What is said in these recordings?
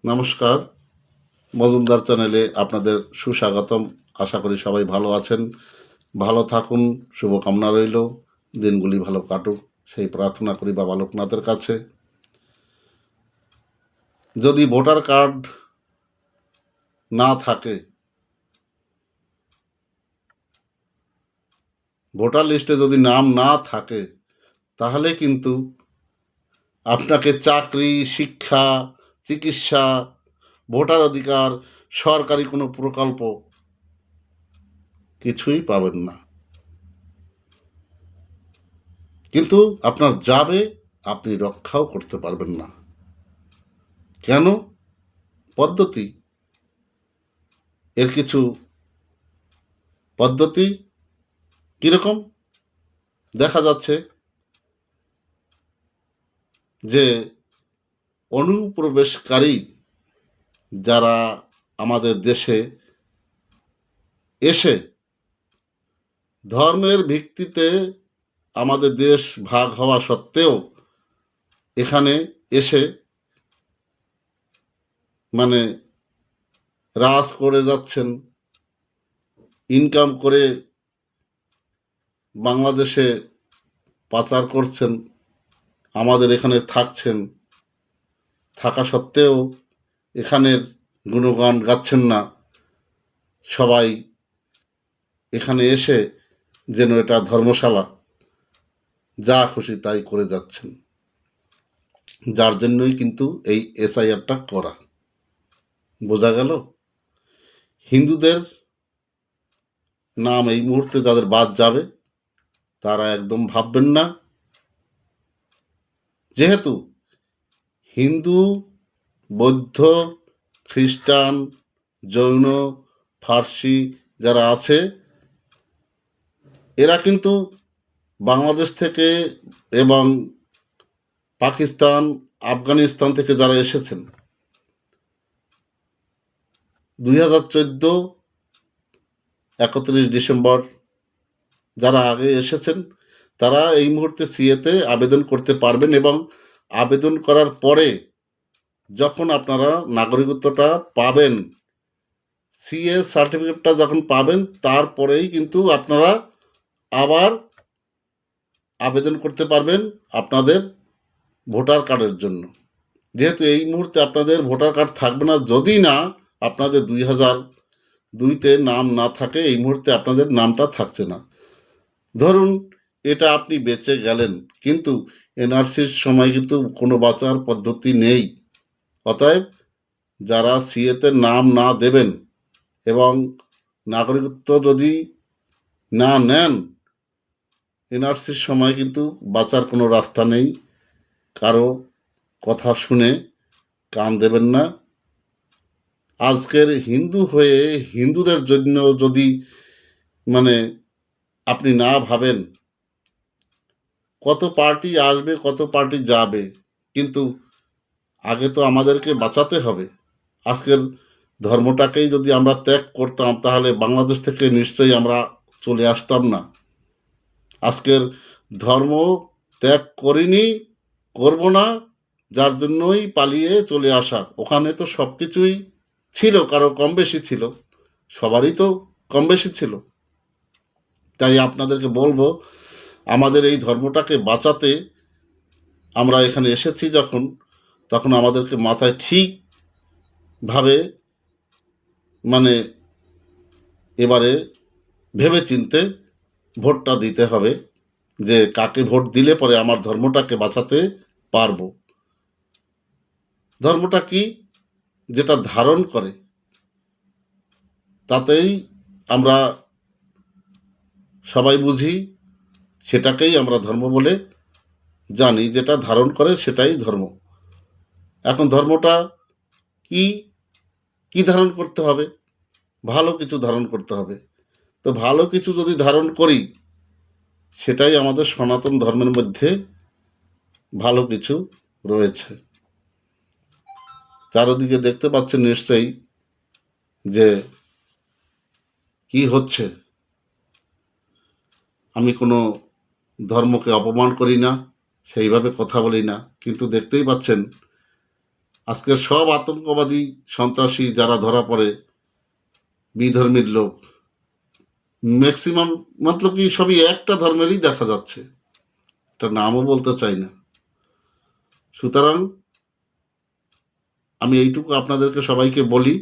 নমস্কার, মজুমদার চ্যানেলে আপনাদের সুস্বাগতম। আশা করি সবাই ভালো আছেন। ভালো থাকুন, শুভকামনা রইল। দিনগুলি ভালো কাটুক সেই প্রার্থনা করি বাবা লোকনাথের কাছে। যদি ভোটার কার্ড না থাকে, ভোটার লিস্টে যদি নাম না থাকে, তাহলে কিন্তু আপনাকে চাকরি, শিক্ষা, চিকিৎসা, ভোটার অধিকার, সরকারি কোনো প্রকল্প কিছুই পাবেন না। কিন্তু আপনার যাবে, আপনি রক্ষাও করতে পারবেন না। কেন? পদ্ধতি, এর কিছু পদ্ধতি কীরকম? দেখা যাচ্ছে যে অনুপ্রবেশকারী যারা আমাদের দেশে এসে ধর্মের ভিত্তিতে আমাদের দেশ ভাগ হওয়া সত্ত্বেও এখানে এসে মানে রাজ করে যাচ্ছেন, ইনকাম করে বাংলাদেশে পাচার করছেন, আমাদের এখানে থাকছেন, থাকা সত্ত্বেও এখানের গুণগান গাচ্ছেন না। সবাই এখানে এসে যেন এটা ধর্মশালা, যা খুশি তাই করে যাচ্ছেন। যার জন্যই কিন্তু এই এসআইআরটা করা। বোঝা গেল? হিন্দুদের নাম এই মুহূর্তে যাদের বাদ যাবে, তারা একদম ভাববেন না, যেহেতু হিন্দু, বৌদ্ধ, খ্রিস্টান, জৈন, ফার্সি যারা আছে, এরা কিন্তু বাংলাদেশ থেকে এবং পাকিস্তান, আফগানিস্তান থেকে যারা এসেছেন 2014 31 ডিসেম্বর যারা আগে এসেছেন, তারা এই মুহূর্তে সিএতে আবেদন করতে পারবেন এবং আবেদন করার পরে যখন আপনারা নাগরিকত্বটা পাবেন, সিএ সার্টিফিকেটটা যখন পাবেন, তারপরেই কিন্তু আপনারা আবার আবেদন করতে পারবেন আপনাদের ভোটার কার্ডের জন্য। যেহেতু এই মুহূর্তে আপনাদের ভোটার কার্ড থাকবে না, যদি না আপনাদের 2002-তে নাম না থাকে, এই মুহূর্তে আপনাদের নামটা থাকছে না। ধরুন এটা আপনি বেঁচে গেলেন, কিন্তু এনআরসির সময় কিন্তু কোনো বাঁচার পদ্ধতি নেই। অতএব যারা সিএতে নাম না দেবেন এবং নাগরিকত্ব যদি না নেন, এনআরসির সময় কিন্তু বাঁচার কোনো রাস্তা নেই। কারো কথা শুনে কান দেবেন না। আজকের হিন্দু হয়ে হিন্দুদের জন্য যদি আপনি না ভাবেন, কত পার্টি আসবে, কত পার্টি যাবে, কিন্তু আগে তো আমাদেরকে বাঁচাতে হবে। আজকের ধর্মটাকেই যদি আমরা ত্যাগ করতাম, তাহলে বাংলাদেশ থেকে নিশ্চয়ই আমরা চলে আসতাম না। আজকের ধর্ম ত্যাগ করিনি, করব না, যার জন্যই পালিয়ে চলে আসা। ওখানে তো সব কিছুই ছিল, কারো কম বেশি ছিল, সবারই তো কম বেশি ছিল। তাই আপনাদেরকে বলবো, আমাদের এই ধর্মটাকে বাঁচাতে আমরা এখানে এসেছি যখন, তখন আমাদেরকে মাথায় ঠিকভাবে এবারে ভেবে চিনতে ভোটটা দিতে হবে, যে কাকে ভোট দিলে পরে আমার ধর্মটাকে বাঁচাতে পারবো। ধর্মটা কি? যেটা ধারণ করে তাতেই আমরা সবাই বুঝি, সেটাকেই আমরা ধর্ম বলে জানি। যেটা ধারণ করে সেটাই ধর্ম। এখন ধর্মটা কি কি ধারণ করতে হবে? ভালো কিছু ধারণ করতে হবে। তো ভালো কিছু যদি ধারণ করি, সেটাই আমাদের সনাতন ধর্মের মধ্যে ভালো কিছু রয়েছে। চারদিকে দেখতে পাচ্ছেন নিশ্চয়ই যে কি হচ্ছে। আমি কোনো ধর্মকে অপমান করি না, সেইভাবে কথা বলি না, কিন্তু দেখতেই পাচ্ছেন আজকের সব আতঙ্কবাদী সন্ত্রাসী যারা ধরা পড়ে বিধর্মীর লোক, ম্যাক্সিমাম মতলব কি সবই একটা ধর্মেরই দেখা যাচ্ছে, একটা নামও বলতে চাই না। সুতরাং আমি এইটুকু আপনাদেরকে সবাইকে বলি,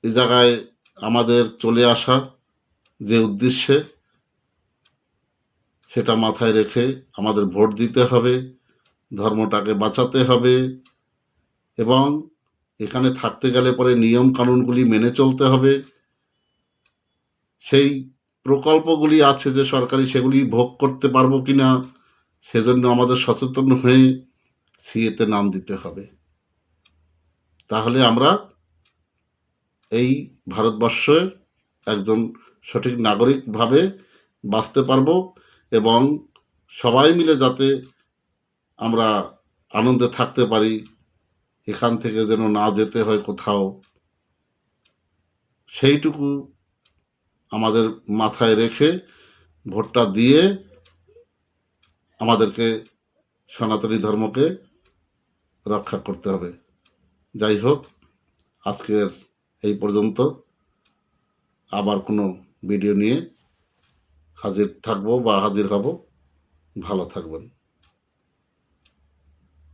এই জায়গায় আমাদের চলে আসা যে উদ্দেশ্যে, সেটা মাথায় রেখে আমাদের ভোট দিতে হবে, ধর্মটাকে বাঁচাতে হবে, এবং এখানে থাকতে গেলে পরে নিয়ম কানুনগুলি মেনে চলতে হবে। সেই প্রকল্পগুলি আছে যে সরকারি, সেগুলি ভোগ করতে পারবো কিনা সেজন্য আমাদের সচেতন হয়ে সিএতে নাম দিতে হবে। তাহলে আমরা এই ভারতবর্ষে একজন সঠিক নাগরিকভাবে বাঁচতে পারবো, এবং সবাই মিলে যাতে আমরা আনন্দে থাকতে পারি, এখান থেকে যেন না যেতে হয় কোথাও, সেইটুকু আমাদের মাথায় রেখে ভোটটা দিয়ে আমাদেরকে সনাতনী ধর্মকে রক্ষা করতে হবে। যাই হোক, আজকের এই পর্যন্ত। আবার কোনো ভিডিও নিয়ে হাজির থাকবো বা হাজির হব। ভালো থাকবেন।